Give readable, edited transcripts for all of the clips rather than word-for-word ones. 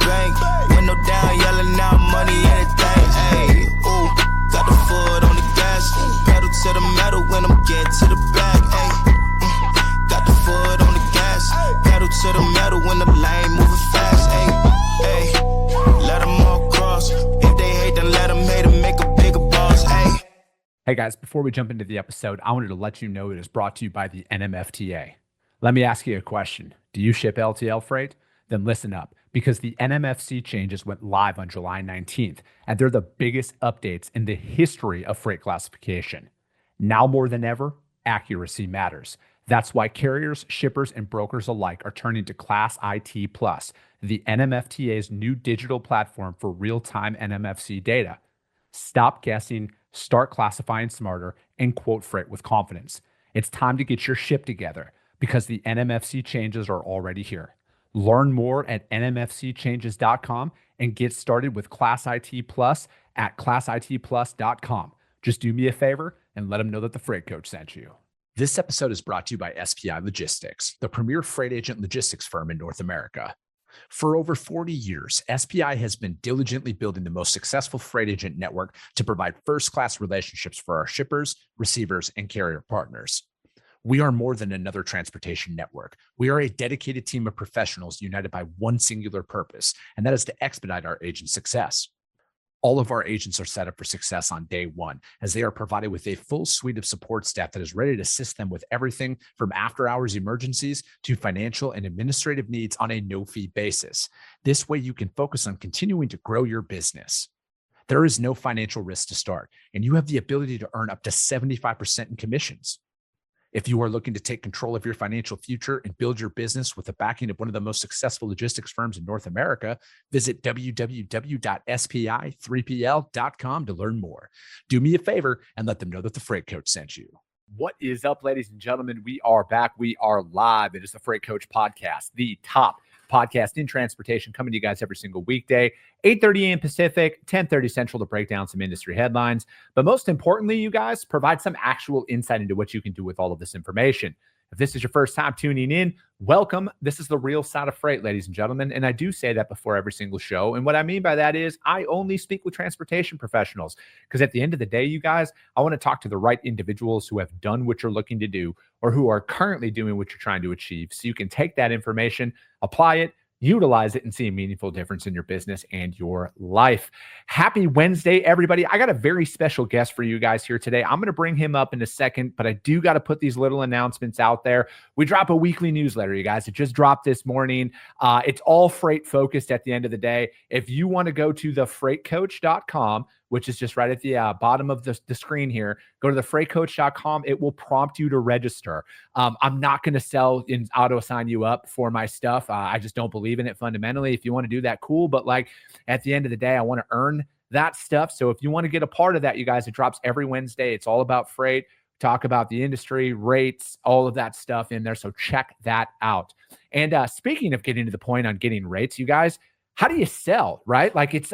bank. Window down, yelling out money, anything. Ayy, ooh, got the foot on the gas. Pedal to the metal when I'm getting to the back. Ayy, got the foot on the gas. Pedal to the metal when the lane moving fast. Ayy, ayy, let them all cross. If they hate, then let them hate and make a bigger boss. Ayy. Hey guys, before we jump into the episode, I wanted to let you know it is brought to you by the NMFTA. Let me ask you a question. Do you ship LTL freight? Then listen up, because the NMFC changes went live on July 19th, and they're the biggest updates in the history of freight classification. Now more than ever, accuracy matters. That's why carriers, shippers, and brokers alike are turning to Class IT Plus, the NMFTA's new digital platform for real-time NMFC data. Stop guessing, start classifying smarter, and quote freight with confidence. It's time to get your ship together because the NMFC changes are already here. Learn more at nmfcchanges.com and get started with Class IT Plus at classitplus.com. Just do me a favor and let them know that the Freight Coach sent you. This episode is brought to you by SPI Logistics, the premier freight agent logistics firm in North America. For over 40 years, SPI has been diligently building the most successful freight agent network to provide first-class relationships for our shippers, receivers, and carrier partners. We are more than another transportation network. We are a dedicated team of professionals united by one singular purpose, and that is to expedite our agents' success. All of our agents are set up for success on day one, as they are provided with a full suite of support staff that is ready to assist them with everything from after-hours emergencies to financial and administrative needs on a no-fee basis. This way, you can focus on continuing to grow your business. There is no financial risk to start, and you have the ability to earn up to 75% in commissions. If you are looking to take control of your financial future and build your business with the backing of one of the most successful logistics firms in North America, visit www.spi3pl.com to learn more. Do me a favor and let them know that the Freight Coach sent you. What is up, ladies and gentlemen? We are back. We are live. It is the Freight Coach Podcast, the top podcast in transportation, coming to you guys every single weekday, 8:30 a.m. Pacific, 10:30 Central, to break down some industry headlines. But most importantly, you guys, provide some actual insight into what you can do with all of this information. If this is your first time tuning in, welcome. This is the real side of freight, ladies and gentlemen. And I do say that before every single show. And what I mean by that is I only speak with transportation professionals, because at the end of the day, you guys, I want to talk to the right individuals who have done what you're looking to do or who are currently doing what you're trying to achieve. So you can take that information, apply it, utilize it, and see a meaningful difference in your business and your life. Happy Wednesday, everybody. I got a very special guest for you guys here today. I'm going to bring him up in a second, but I do got to put these little announcements out there. We drop a weekly newsletter, you guys. It just dropped this morning. It's all freight focused at the end of the day. If you want to go to thefreightcoach.com, which is just right at the bottom of the screen here, go to thefreightcoach.com. It will prompt you to register. I'm not going to sell and auto sign you up for my stuff. I just don't believe in it fundamentally. If you want to do that, cool. But like at the end of the day, I want to earn that stuff. So if you want to get a part of that, you guys, it drops every Wednesday. It's all about freight, talk about the industry, rates, all of that stuff in there. So check that out. And speaking of getting to the point on getting rates, you guys, how do you sell, right? Like it's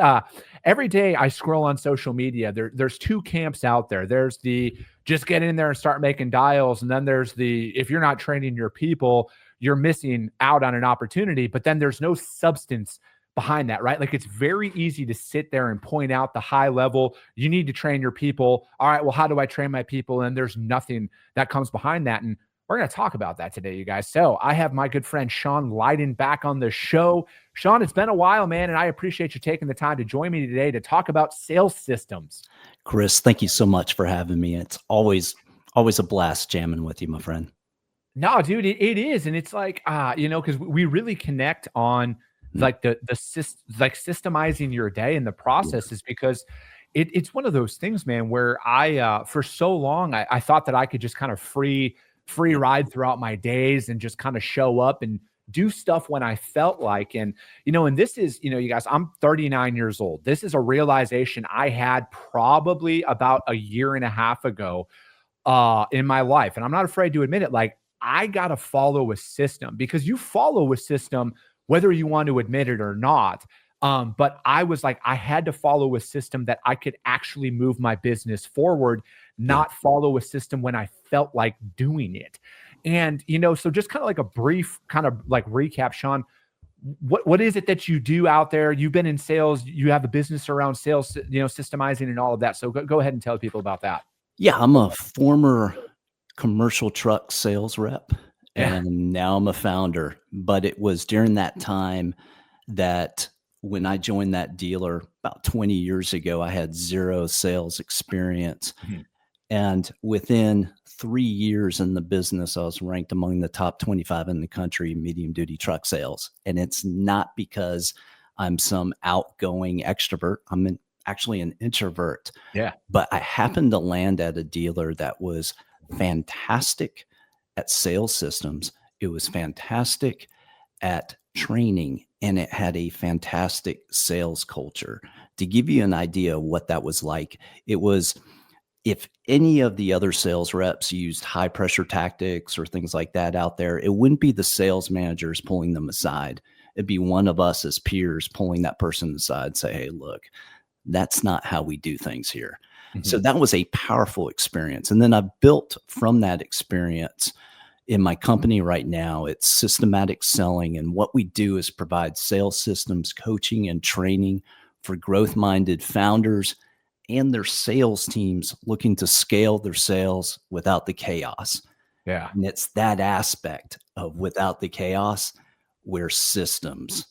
every day I scroll on social media, there's two camps out there. There's the just get in there and start making dials. And then there's the, if you're not training your people, you're missing out on an opportunity, but then there's no substance behind that, right? Like it's very easy to sit there and point out the high level. You need to train your people. All right, well, how do I train my people? And there's nothing that comes behind that. And we're going to talk about that today, you guys. So I have my good friend Sean Lyden back on the show. Sean, it's been a while, man, and I appreciate you taking the time to join me today to talk about sales systems. Chris, thank you so much for having me. It's always a blast jamming with you, my friend. No, dude, it is. And it's like, because we really connect on like systemizing your day and the process is because it's one of those things, man, where I, for so long, I thought that I could just kind of free ride throughout my days and just kind of show up and do stuff when I felt like. And, and this is, you guys, I'm 39 years old. This is a realization I had probably about a year and a half ago in my life. And I'm not afraid to admit it. Like I got to follow a system, because you follow a system, whether you want to admit it or not. But I was like, I had to follow a system that I could actually move my business forward, not follow a system when I felt like doing it. And, so just kind of like a brief kind of like recap, Sean, what is it that you do out there? You've been in sales, you have a business around sales, systemizing and all of that. So go ahead and tell people about that. Yeah, I'm a former commercial truck sales rep, Yeah. and now I'm a founder. But it was during that time that when I joined that dealer about 20 years ago, I had zero sales experience. Mhm. And within 3 years in the business, I was ranked among the top 25 in the country, medium duty truck sales. And it's not because I'm some outgoing extrovert. Actually an introvert, Yeah. but I happened to land at a dealer that was fantastic at sales systems. It was fantastic at training, and it had a fantastic sales culture. To give you an idea of what that was like, it was, if any of the other sales reps used high pressure tactics or things like that out there, it wouldn't be the sales managers pulling them aside. It'd be one of us as peers pulling that person aside, say, hey, look, that's not how we do things here. So Mhm. that was a powerful experience. And then I built from that experience in my company right now. It's Systematic Selling. And what we do is provide sales systems, coaching, and training for growth-minded founders and their sales teams looking to scale their sales without the chaos. Yeah. And it's that aspect of without the chaos where systems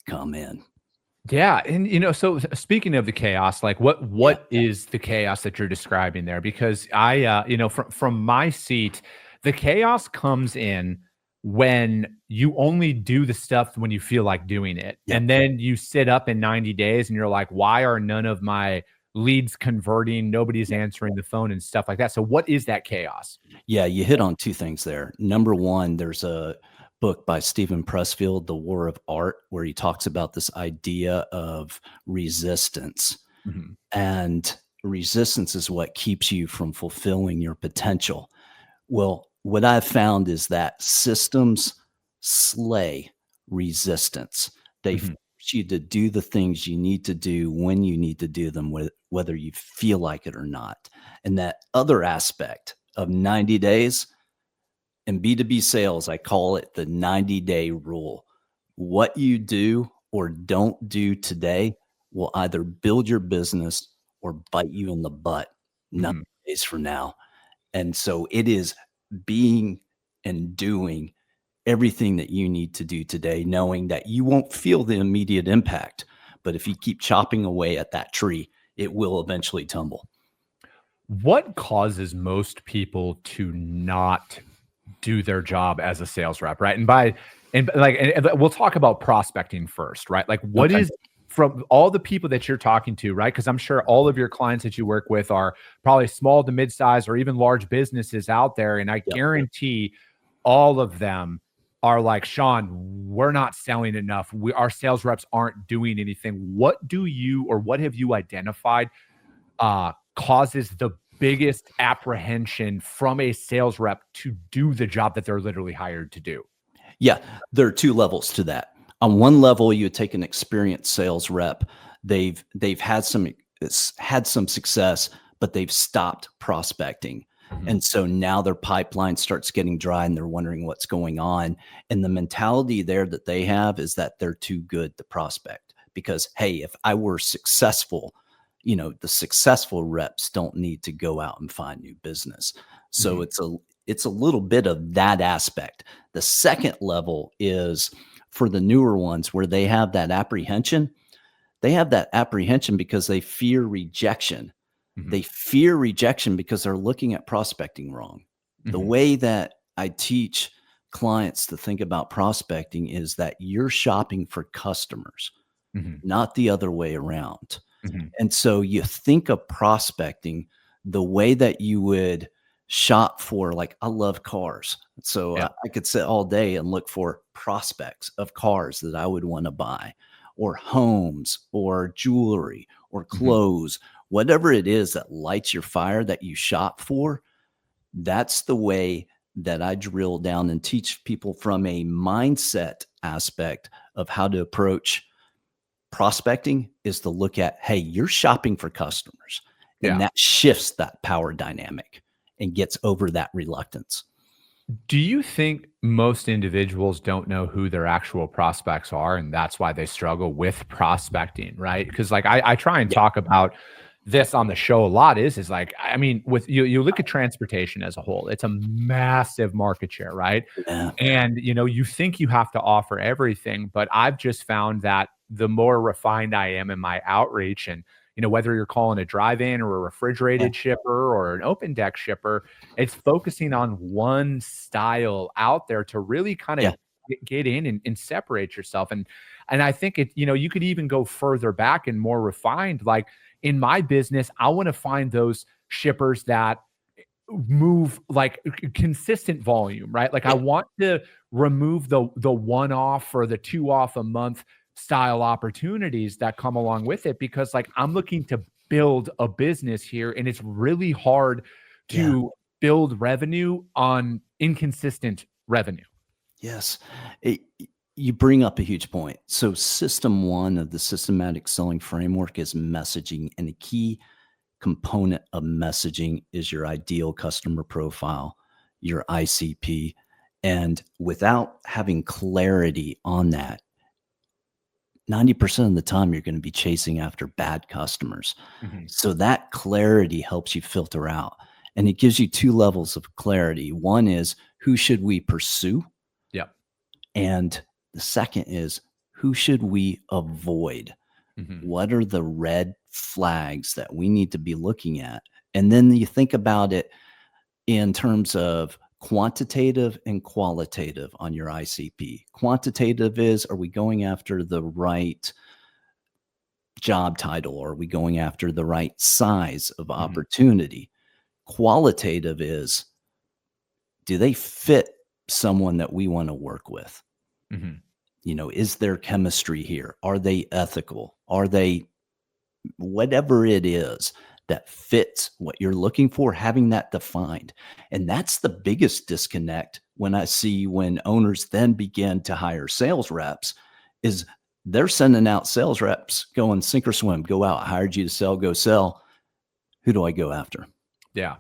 come in. Yeah. And, so speaking of the chaos, like Yeah. what is the chaos that you're describing there? Because from my seat, the chaos comes in when you only do the stuff when you feel like doing it. Yep. And then you sit up in 90 days and you're like, why are none of my leads converting? Nobody's answering the phone and stuff like that. So what is that chaos? Yeah, you hit on two things there. Number one, there's a book by Stephen Pressfield, The War of Art, where he talks about this idea of resistance. Mhm. And resistance is what keeps you from fulfilling your potential. Well, what I've found is that systems slay resistance. They Mhm. force you to do the things you need to do when you need to do them, whether you feel like it or not. And that other aspect of 90 days in B2B sales, I call it the 90-day rule. What you do or don't do today will either build your business or bite you in the butt 90 Mhm. days from now. And so it is being and doing everything that you need to do today, knowing that you won't feel the immediate impact. But if you keep chopping away at that tree, it will eventually tumble. What causes most people to not do their job as a sales rep, right? And we'll talk about prospecting first, right? Like what Okay. is from all the people that you're talking to, right? Because I'm sure all of your clients that you work with are probably small to mid-size or even large businesses out there. And I Yep. guarantee all of them are like, Sean, we're not selling enough. Our sales reps aren't doing anything. What have you identified causes the biggest apprehension from a sales rep to do the job that they're literally hired to do? Yeah, there are two levels to that. On one level, you take an experienced sales rep. They've had some success, but they've stopped prospecting. Mhm. And so now their pipeline starts getting dry and they're wondering what's going on. And the mentality there that they have is that they're too good to prospect because, hey, if I were successful, the successful reps don't need to go out and find new business. So Mhm. it's a little bit of that aspect. The second level is for the newer ones where they have that apprehension. They have that apprehension because they fear rejection. They Mhm. fear rejection because they're looking at prospecting wrong. The Mhm. way that I teach clients to think about prospecting is that you're shopping for customers, Mhm. not the other way around. Mhm. And so you think of prospecting the way that you would shop for, like, I love cars. So Yeah. I could sit all day and look for prospects of cars that I would want to buy, or homes, or jewelry, or Mhm. clothes, whatever it is that lights your fire that you shop for. That's the way that I drill down and teach people from a mindset aspect of how to approach prospecting is to look at, hey, you're shopping for customers. And Yeah. that shifts that power dynamic and gets over that reluctance. Do you think most individuals don't know who their actual prospects are, and that's why they struggle with prospecting, right? Because like I try and Yeah. talk about this on the show a lot is like, I mean, with you look at transportation as a whole, it's a massive market share, right? Yeah. And you think you have to offer everything, but I've just found that the more refined I am in my outreach, and whether you're calling a drive-in or a Yeah. refrigerated shipper or an open deck shipper, it's focusing on one style out there to really kind of Yeah. get in and separate yourself. And I think you could even go further back and more refined. Like in my business, I want to find those shippers that move like consistent volume, right? Like I Yeah. want to remove the one off or the two off a month style opportunities that come along with it, because like I'm looking to build a business here, and it's really hard Yeah. to build revenue on inconsistent revenue. Yes. It, you bring up a huge point. So, system one of the systematic selling framework is messaging, and a key component of messaging is your ideal customer profile, your ICP. And without having clarity on that, 90% of the time you're going to be chasing after bad customers. Mhm. So that clarity helps you filter out. And it gives you two levels of clarity. One is, who should we pursue? Yeah. And the second is, who should we avoid? Mhm. What are the red flags that we need to be looking at? And then you think about it in terms of quantitative and qualitative on your ICP. Quantitative is, are we going after the right job title? Are we going after the right size of Mhm. opportunity? Qualitative is, do they fit someone that we want to work with? Mhm. Is there chemistry here? Are they ethical? Are they whatever it is that fits what you're looking for, having that defined? And that's the biggest disconnect when I see when owners then begin to hire sales reps is they're sending out sales reps going sink or swim, go out, I hired you to sell, go sell. Who do I go after? Yeah.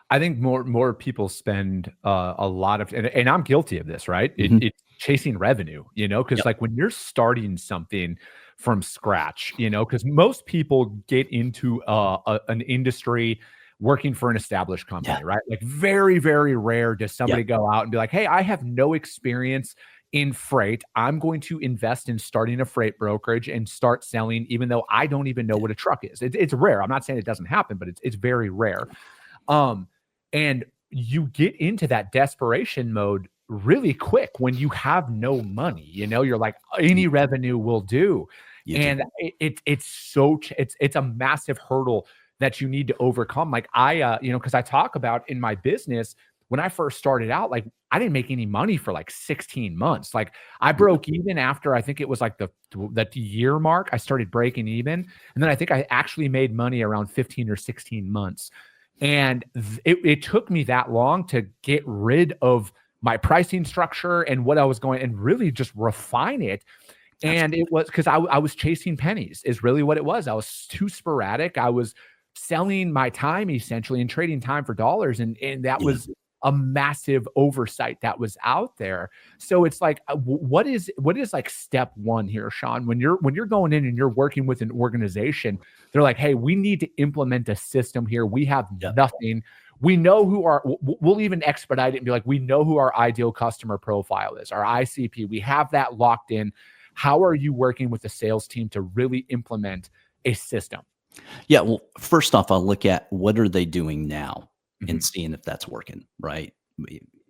I think more people spend a lot of, and I'm guilty of this, right? Mhm. It's chasing revenue, because Yep. like when you're starting something from scratch, because most people get into an industry working for an established Yeah. company, right? Like very, very rare does Yeah. somebody go out and be like, "Hey, I have no experience in freight. I'm going to invest in starting a freight brokerage and start selling, even though I don't even know Yeah. what a truck is." It's rare. I'm not saying it doesn't happen, but it's very rare. Um, and you get into that desperation mode really quick when you have no money. You're like, You, any revenue will do. you do. And it's a massive hurdle that you need to overcome. Like because I talk about in my business, when I first started out, like I didn't make any money for like 16 months. Like I Yeah. broke even after I think it was like the year mark. I started breaking even. And then I think I actually made money around 15 or 16 months. And it took me that long to get rid of my pricing structure and what I was going and really just refine it. And it Absolutely. was because I was chasing pennies is really what it was. I was too sporadic. I was selling my time essentially and trading time for dollars. And that Yeah. was a massive oversight that was out there. So it's like, what is like step one here, Sean? When you're going in and you're working with an organization, they're like, hey, we need to implement a system here. We have Yeah. nothing. We know who we'll even expedite it and be like, we know who our ideal customer profile is, our ICP. We have that locked in. How are you working with the sales team to really implement a system? Yeah. Well, first off, I'll look at what are they doing now and Mhm. seeing if that's working, right?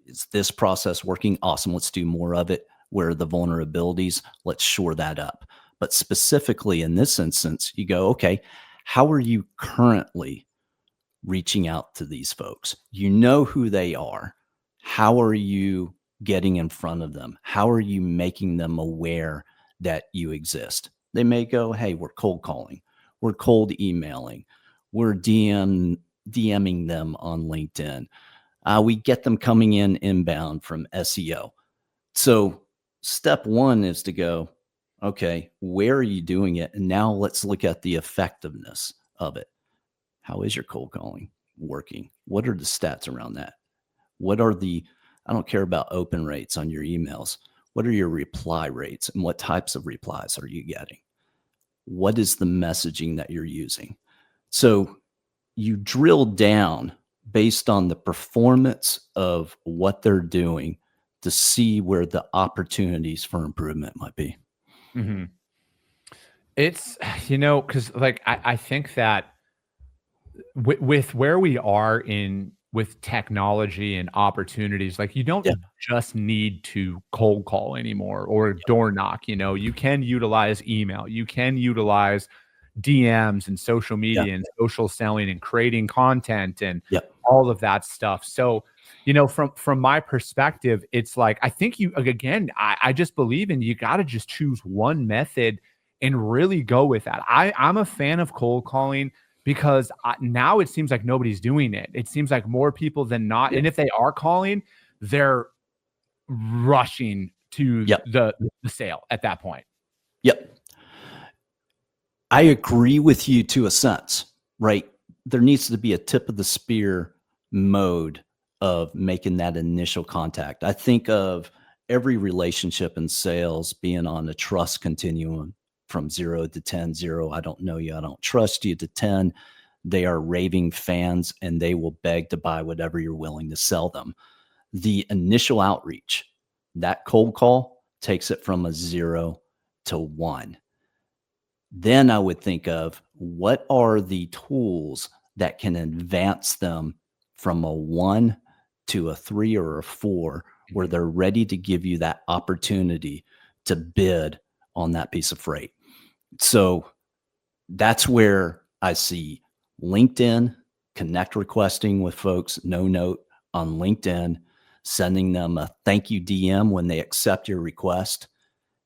Is this process working? Awesome. Let's do more of it. Where are the vulnerabilities? Let's shore that up. But specifically in this instance, you go, okay, how are you currently reaching out to these folks? You know who they are. How are you getting in front of them? How are you making them aware that you exist? They may go, hey, we're cold calling, we're cold emailing, we're DMing them on LinkedIn. We get them coming in inbound from SEO. So step one is to go, okay, where are you doing it? And now let's look at the effectiveness of it. How is your cold calling working? What are the stats around that? What are the I don't care about open rates on your emails. What are your reply rates and what types of replies are you getting? What is the messaging that you're using? So you drill down based on the performance of what they're doing to see where the opportunities for improvement might be. Mm-hmm. It's, because like I think that with where we are with technology and opportunities, like you don't Yeah. just need to cold call anymore or door knock. You can utilize email, you can utilize DMs and social Yeah. media and social selling and creating content and Yeah. all of that stuff. So, from my perspective, it's like, I think I just believe you got to just choose one method and really go with that. I'm a fan of cold calling because now it seems like nobody's doing it. It seems like more people than not. Yeah. And if they are calling, they're rushing to the sale at that point. Yep. I agree with you to a sense, right? There needs to be a tip of the spear mode of making that initial contact. I think of every relationship in sales being on a trust continuum from 0 to 10. 0, I don't know you, I don't trust you, to 10, they are raving fans and they will beg to buy whatever you're willing to sell them. The initial outreach, that cold call takes it from a 0 to 1. Then I would think of what are the tools that can advance them from a 1 to a 3 or a 4, where they're ready to give you that opportunity to bid on that piece of freight. So that's where I see LinkedIn, connect requesting with folks, no note on LinkedIn, sending them a thank you DM when they accept your request,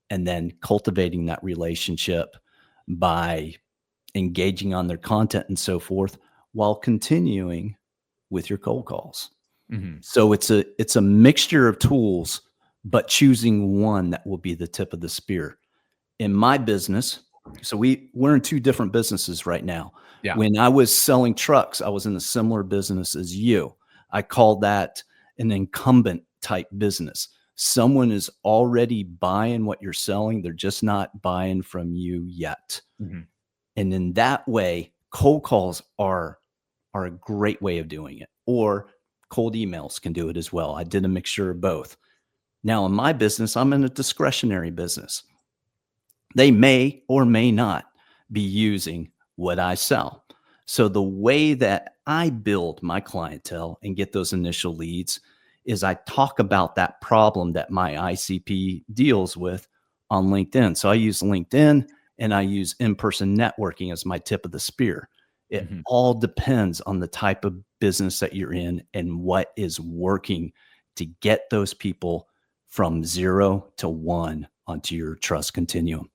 and then cultivating that relationship by engaging on their content and so forth while continuing with your cold calls. Mm-hmm. So it's a mixture of tools, but choosing one that will be the tip of the spear. In my business, so we're in 2 different businesses right now. Yeah. When I was selling trucks, I was in a similar business as you. I call that an incumbent type business. Someone is already buying what you're selling. They're just not buying from you yet. Mm-hmm. And in that way, cold calls are a great way of doing it, or cold emails can do it as well. I did a mixture of both. Now in my business, I'm in a discretionary business. They may or may not be using what I sell. So the way that I build my clientele and get those initial leads is I talk about that problem that my ICP deals with on LinkedIn. So I use LinkedIn and I use in-person networking as my tip of the spear. It all depends on the type of business that you're in and what is working to get those people from 0 to 1 onto your trust continuum.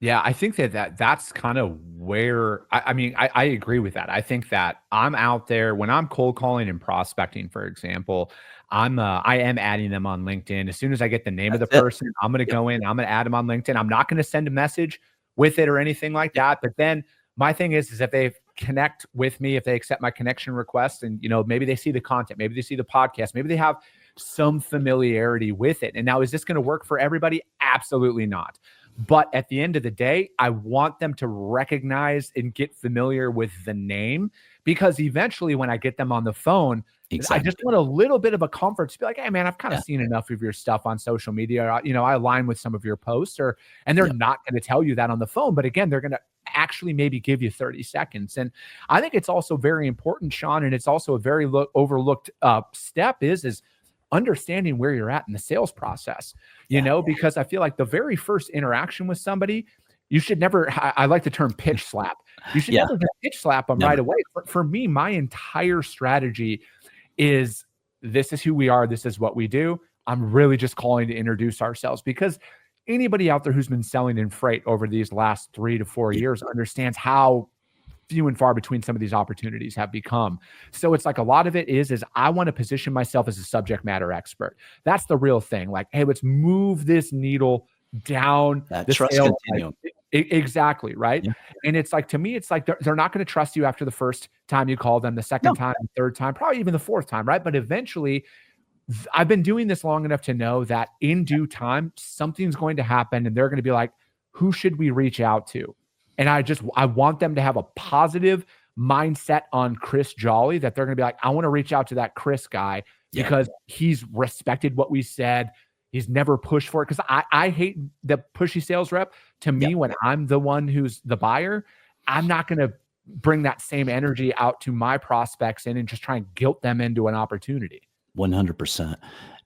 Yeah, I think that's kind of where I agree with that. I think that I'm out there when I'm cold calling and prospecting, for example, I am adding them on LinkedIn. As soon as I get the name of the person, I'm going to go in, I'm going to add them on LinkedIn. I'm not going to send a message with it or anything like that. But then my thing is if they connect with me, if they accept my connection request and, maybe they see the content, maybe they see the podcast, maybe they have some familiarity with it. And now, is this going to work for everybody? Absolutely not. But at the end of the day, I want them to recognize and get familiar with the name, because eventually when I get them on the phone, I just want a little bit of a comfort to be like, hey man, I've kind of seen enough of your stuff on social media. I align with some of your posts, and they're not going to tell you that on the phone. But again, they're going to actually maybe give you 30 seconds. And I think it's also very important, Sean, and it's also a very overlooked step is understanding where you're at in the sales process, because I feel like the very first interaction with somebody, you should never, I like the term pitch slap. You should never just pitch slap them right away. For me, my entire strategy is, this is who we are. This is what we do. I'm really just calling to introduce ourselves, because anybody out there who's been selling in freight over these last 3 to 4 years understands how few and far between some of these opportunities have become. So it's like a lot of it is I want to position myself as a subject matter expert. That's the real thing. Like, hey, let's move this needle down that the trust sales. continuum. Exactly. Right. Yeah. And it's like, to me, it's like they're not going to trust you after the first time you call them, the second time, the third time, probably even the fourth time. Right. But eventually I've been doing this long enough to know that in due time, something's going to happen and they're going to be like, who should we reach out to? And I want them to have a positive mindset on Chris Jolly, that they're going to be like, I want to reach out to that Chris guy because he's respected what we said. He's never pushed for it. Cause I hate the pushy sales rep. To me, when I'm the one who's the buyer, I'm not going to bring that same energy out to my prospects and just try and guilt them into an opportunity. 100%.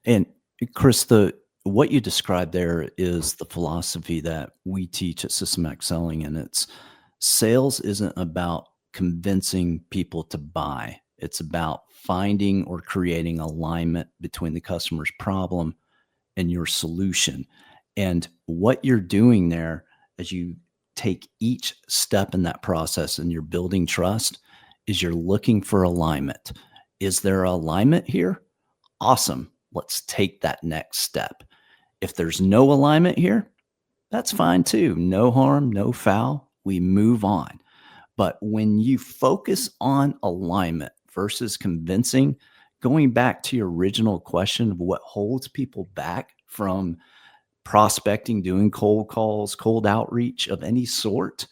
And Chris, what you described there is the philosophy that we teach at Systematic Selling, and it's sales isn't about convincing people to buy. It's about finding or creating alignment between the customer's problem and your solution. And what you're doing there as you take each step in that process and you're building trust is you're looking for alignment. Is there alignment here? Awesome. Let's take that next step. If there's no alignment here, that's fine too. No harm, no foul. We move on. But when you focus on alignment versus convincing, going back to your original question of what holds people back from prospecting, doing cold calls, cold outreach of any sort,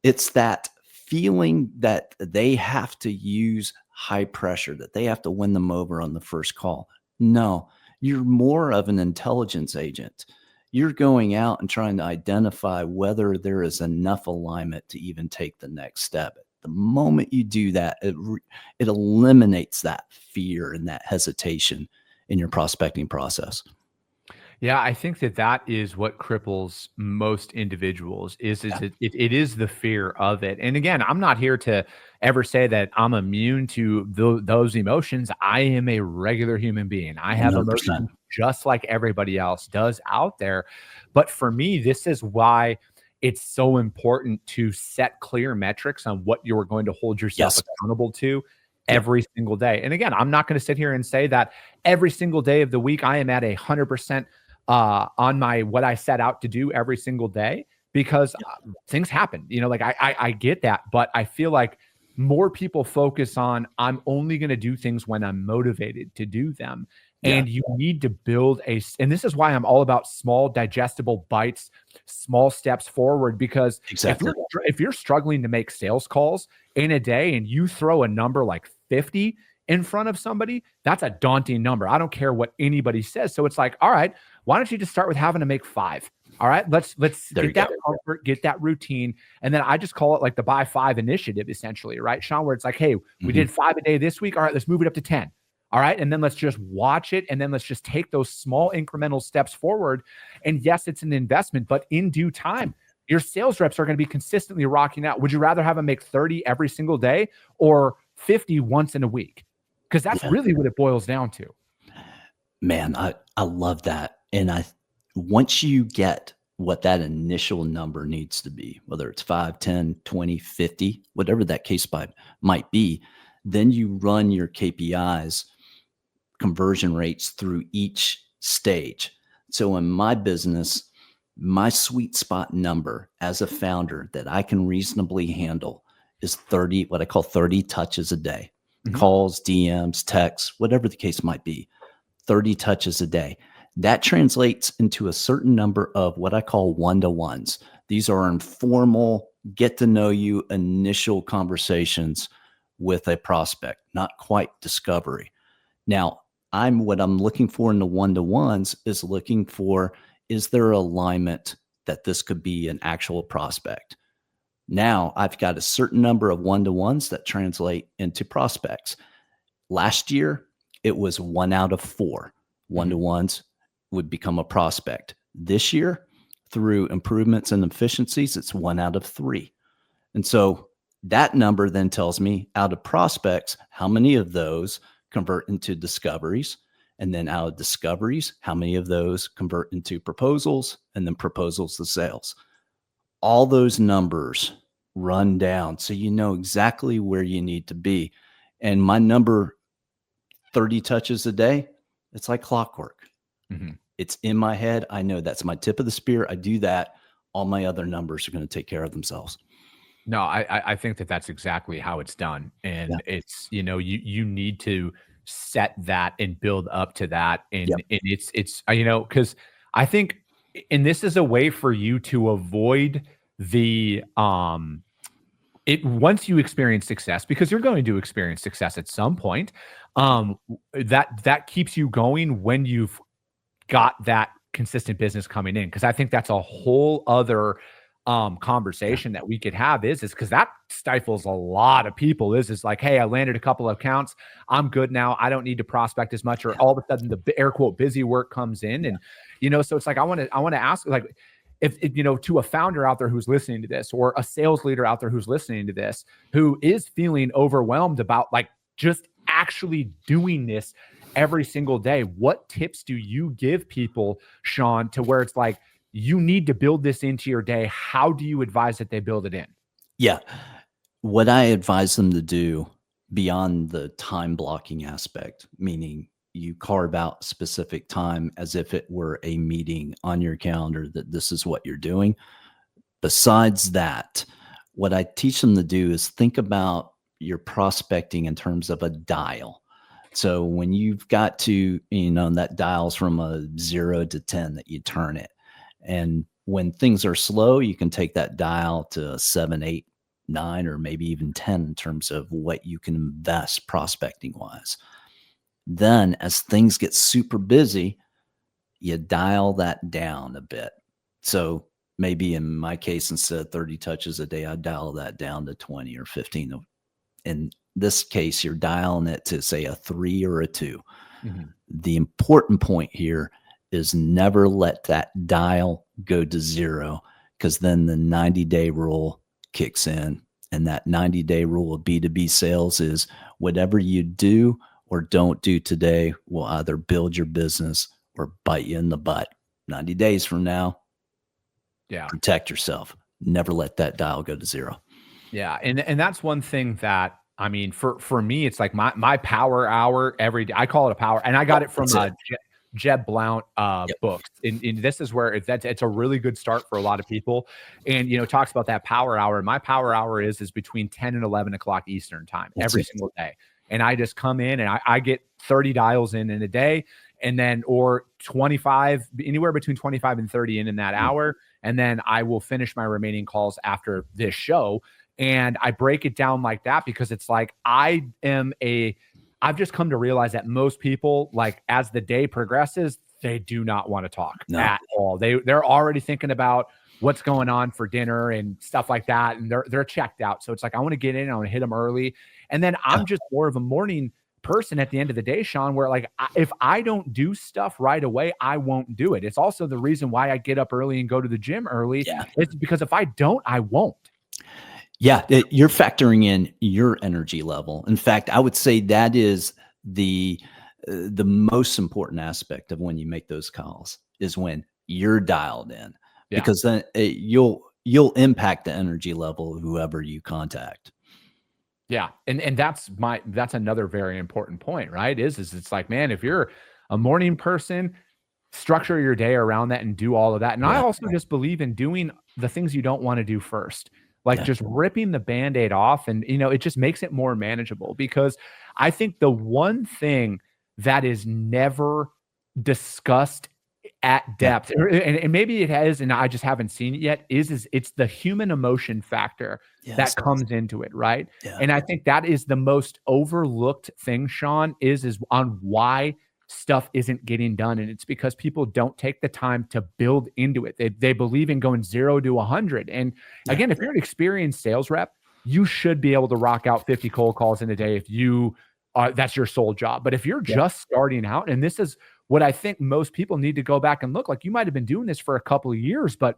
it's that feeling that they have to use high pressure, that they have to win them over on the first call. No, you're more of an intelligence agent. You're going out and trying to identify whether there is enough alignment to even take the next step. The moment you do that, it eliminates that fear and that hesitation in your prospecting process. Yeah, I think that is what cripples most individuals is it is the fear of it. And again, I'm not here to ever say that I'm immune to those emotions. I am a regular human being. I have 100%. emotions just like everybody else does out there. But for me, this is why it's so important to set clear metrics on what you're going to hold yourself accountable to every single day. And again, I'm not going to sit here and say that every single day of the week I am at 100% on my what I set out to do every single day, because things happen. Like I get that, but I feel like more people focus on I'm only going to do things when I'm motivated to do them. And you need to build and this is why I'm all about small digestible bites, small steps forward, because if you're struggling to make sales calls in a day and you throw a number like 50 in front of somebody, that's a daunting number. I don't care what anybody says. So it's like, all right, why don't you just start with having to make 5? All right, let's get that comfort, get that routine. And then I just call it like the buy 5 initiative, essentially, right, Sean, where it's like, hey, we did 5 a day this week. All right, let's move it up to 10. All right. And then let's just watch it. And then let's just take those small incremental steps forward. And yes, it's an investment, but in due time, your sales reps are going to be consistently rocking out. Would you rather have them make 30 every single day or 50 once in a week? Because that's really what it boils down to. Man, I love that. And once you get what that initial number needs to be, whether it's 5, 10, 20, 50, whatever that case might be, then you run your KPIs, conversion rates through each stage. So in my business, my sweet spot number as a founder that I can reasonably handle is 30, what I call 30 touches a day. Calls, DMs, texts, whatever the case might be, 30 touches a day. That translates into a certain number of what I call one-to-ones. These are informal, get to know you initial conversations with a prospect, not quite discovery. Now, what I'm looking for in the one-to-ones is looking for, is there alignment that this could be an actual prospect? Now I've got a certain number of one-to-ones that translate into prospects. Last year, it was 1 out of 4 one-to-ones would become a prospect. This year, through improvements and efficiencies, it's 1 out of 3. And so that number then tells me out of prospects, how many of those convert into discoveries, and then out of discoveries, how many of those convert into proposals, and then proposals to sales. All those numbers run down so you know exactly where you need to be. And my number, 30 touches a day, it's like clockwork. It's in my head. I know that's my tip of the spear. I do that. All my other numbers are going to take care of themselves. No, I think that's exactly how it's done. And it's, you need to set that and build up to that. And, Yep. and it's, cause I think, and this is a way for you to avoid the, once you experience success, because you're going to experience success at some point, that keeps you going when you've got that consistent business coming in. Cause I think that's a whole other conversation that we could have is because that stifles a lot of people is like, hey, I landed a couple of accounts. I'm good now. I don't need to prospect as much, or all of a sudden the air quote busy work comes in. And, so it's like, I want to ask, like, if to a founder out there who's listening to this, or a sales leader out there who's listening to this, who is feeling overwhelmed about like just actually doing this every single day, what tips do you give people, Sean, to where it's like, you need to build this into your day? How do you advise that they build it in? Yeah. What I advise them to do beyond the time blocking aspect, meaning you carve out specific time as if it were a meeting on your calendar, that this is what you're doing. Besides that, what I teach them to do is think about your prospecting in terms of a dial. So when you've got to, that dial's from a 0 to 10 that you turn it. And when things are slow, you can take that dial to 7, 8, 9, or maybe even 10 in terms of what you can invest prospecting wise. Then as things get super busy, you dial that down a bit. So maybe in my case, instead of 30 touches a day, I dial that down to 20 or 15. In this case, you're dialing it to say a 3 or a 2. Mm-hmm. The important point here is never let that dial go to 0, because then the 90-day rule kicks in. And that 90-day rule of B2B sales is whatever you do or don't do today will either build your business or bite you in the butt. 90 days from now, protect yourself. Never let that dial go to 0. Yeah. And that's one thing that, I mean, for me, it's like my power hour every day. I call it a power, and I got it from Jeb Blount books. And this is where it's a really good start for a lot of people. And, talks about that power hour. My power hour is between 10 and 11 o'clock Eastern time every single day. And I just come in and I get 30 dials in a day, and then, or 25, anywhere between 25 and 30 in that hour. And then I will finish my remaining calls after this show. And I break it down like that because it's like, I've just come to realize that most people, like, as the day progresses, they do not want to talk at all. They're already thinking about what's going on for dinner and stuff like that. And they're checked out. So it's like, I want to get in, I want to hit them early. And then I'm just more of a morning person at the end of the day, Sean, where like, if I don't do stuff right away, I won't do it. It's also the reason why I get up early and go to the gym early. Yeah. It's because if I don't, I won't. Yeah, you're factoring in your energy level. In fact, I would say that is the most important aspect of when you make those calls is when you're dialed in, because then you'll impact the energy level of whoever you contact. Yeah, and that's another very important point, right? Is it's like, man, if you're a morning person, structure your day around that and do all of that. And I also just believe in doing the things you don't want to do first. Like just ripping the Band-Aid off, and it just makes it more manageable. Because I think the one thing that is never discussed at depth, and maybe it has, and I just haven't seen it yet, is it's the human emotion factor that comes into it, right? Yeah. And I think that is the most overlooked thing, Sean, is on why stuff isn't getting done. And it's because people don't take the time to build into it. They believe in going 0 to 100. And again, if you're an experienced sales rep, you should be able to rock out 50 cold calls in a day if you that's your sole job. But if you're just starting out, and this is what I think most people need to go back and look, like, you might have been doing this for a couple of years, but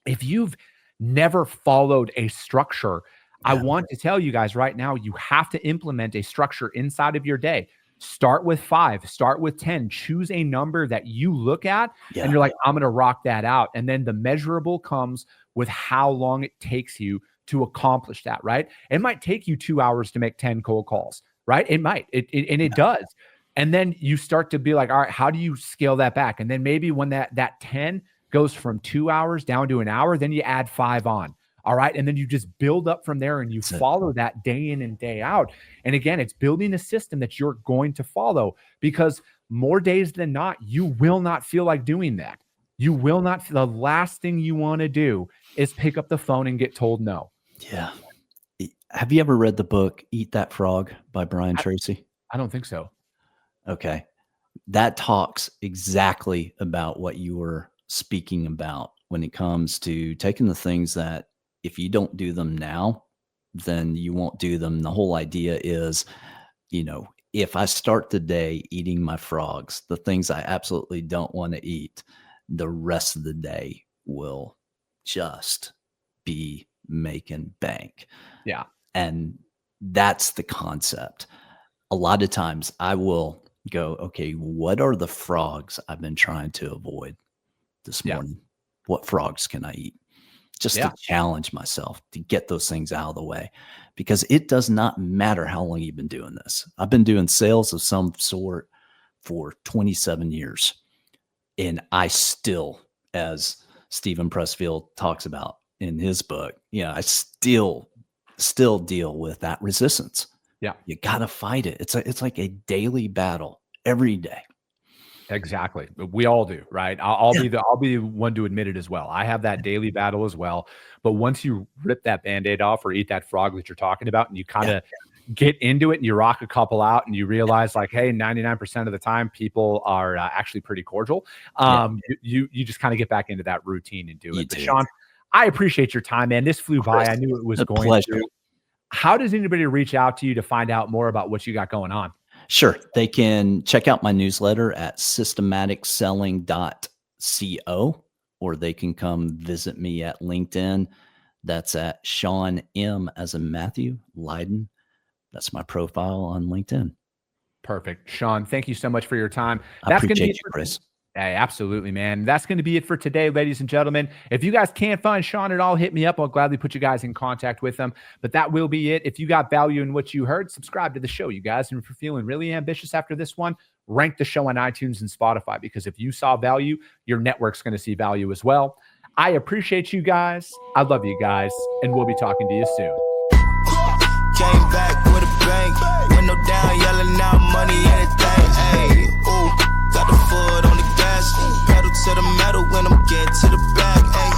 if you've never followed a structure, I want to tell you guys right now, you have to implement a structure inside of your day. Start with 5, start with 10, choose a number that you look at and you're like, I'm going to rock that out. And then the measurable comes with how long it takes you to accomplish that, right? It might take you 2 hours to make 10 cold calls, right? It might, it does. And then you start to be like, all right, how do you scale that back? And then maybe when that 10 goes from 2 hours down to an hour, then you add 5 on. All right. And then you just build up from there and you follow that day in and day out. And again, it's building a system that you're going to follow, because more days than not, you will not feel like doing that. You will not. The last thing you want to do is pick up the phone and get told no. Yeah. Have you ever read the book Eat That Frog by Brian Tracy? I don't think so. Okay. That talks exactly about what you were speaking about when it comes to taking the things that if you don't do them now, then you won't do them. The whole idea is, if I start the day eating my frogs, the things I absolutely don't want to eat, the rest of the day will just be making bank. Yeah. And that's the concept. A lot of times I will go, okay, what are the frogs I've been trying to avoid this morning? What frogs can I eat? Just to challenge myself to get those things out of the way, because it does not matter how long you've been doing this. I've been doing sales of some sort for 27 years. And I still, as Stephen Pressfield talks about in his book, I still deal with that resistance. Yeah. You got to fight it. It's like a daily battle every day. Exactly. We all do, right? I'll be the one to admit it as well. I have that daily battle as well. But once you rip that Band-Aid off or eat that frog that you're talking about, and you kind of get into it and you rock a couple out and you realize like, hey, 99% of the time people are actually pretty cordial. You just kind of get back into that routine and do it. But Sean, I appreciate your time, man. This flew by. I knew it was going to. How does anybody reach out to you to find out more about what you got going on? Sure. They can check out my newsletter at systematicselling.co, or they can come visit me at LinkedIn. That's at Sean M. as in Matthew, Lyden. That's my profile on LinkedIn. Perfect. Sean, thank you so much for your time. I appreciate you, Chris. Hey, absolutely, man. That's going to be it for today, ladies and gentlemen. If you guys can't find Sean at all, hit me up. I'll gladly put you guys in contact with him. But that will be it. If you got value in what you heard, subscribe to the show, you guys. And if you're feeling really ambitious after this one, rank the show on iTunes and Spotify, because if you saw value, your network's going to see value as well. I appreciate you guys. I love you guys. And we'll be talking to you soon. Came back with a bang. Window down, yelling out money, anything. Hey, ooh, got the foot on the gas. Pedal to the metal when I'm getting to the back. Hey,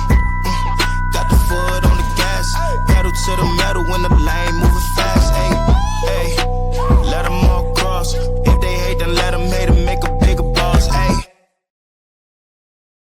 got the foot on the gas. Pedal to the metal when the lane moves.